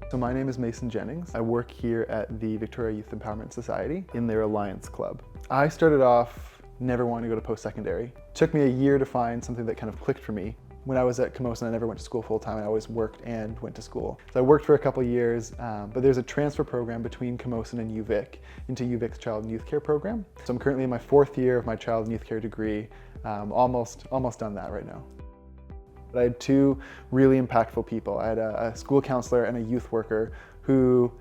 So my name is Mason Jennings. I work here at the Victoria Youth Empowerment Society in their Alliance Club. I started off never wanting to go to post-secondary. It took me a year to find something that kind of clicked for me. When I was at Camosun, I never went to school full-time. I always worked and went to school. So I worked for a couple of years, but there's a transfer program between Camosun and UVic into UVic's Child and Youth Care program. So I'm currently in my 4th year of my Child and Youth Care degree, almost done that right now. But I had 2 really impactful people. I had a school counselor and a youth worker who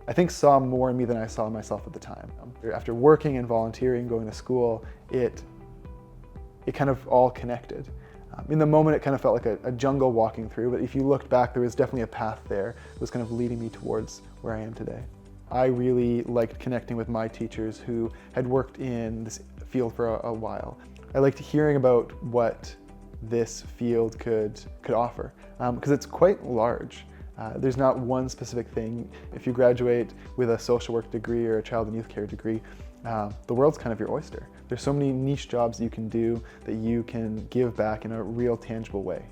I think saw more in me than I saw in myself at the time. After working and volunteering, going to school, it kind of all connected. In the moment, it kind of felt like a jungle walking through, but if you looked back, there was definitely a path there that was kind of leading me towards where I am today. I really liked connecting with my teachers who had worked in this field for a while. I liked hearing about what this field could offer, because it's quite large. There's not one specific thing. If you graduate with a social work degree or a child and youth care degree, the world's kind of your oyster. There's so many niche jobs that you can do that you can give back in a real tangible way.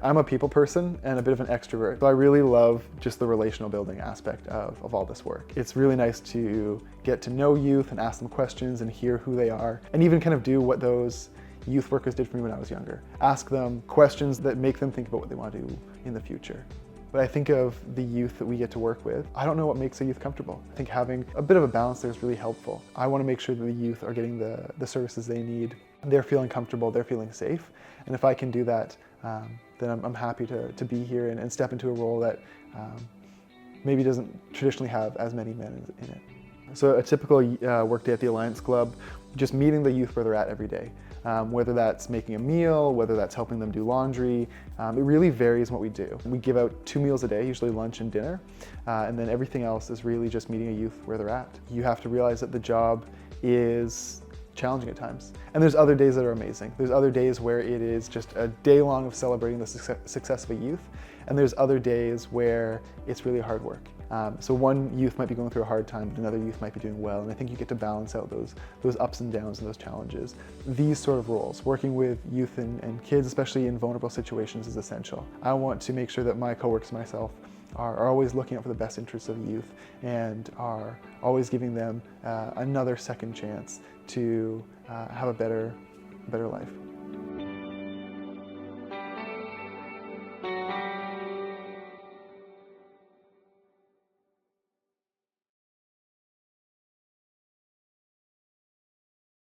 I'm a people person and a bit of an extrovert, so I really love just the relational building aspect of all this work. It's really nice to get to know youth and ask them questions and hear who they are, and even kind of do what those youth workers did for me when I was younger. Ask them questions that make them think about what they want to do in the future. But I think of the youth that we get to work with, I don't know what makes a youth comfortable. I think having a bit of a balance there is really helpful. I want to make sure that the youth are getting the services they need. They're feeling comfortable, they're feeling safe. And if I can do that, then I'm happy to be here and step into a role that maybe doesn't traditionally have as many men in it. So a typical workday at the Alliance Club, just meeting the youth where they're at every day. Whether that's making a meal, whether that's helping them do laundry, it really varies what we do. We give out 2 meals a day, usually lunch and dinner, and then everything else is really just meeting a youth where they're at. You have to realize that the job is challenging at times. And there's other days that are amazing. There's other days where it is just a day long of celebrating the success of a youth, and there's other days where it's really hard work. So one youth might be going through a hard time, but another youth might be doing well, and I think you get to balance out those ups and downs and those challenges. These sort of roles, working with youth and kids, especially in vulnerable situations, is essential. I want to make sure that my coworkers and myself are always looking out for the best interests of the youth and are always giving them another second chance to have a better life.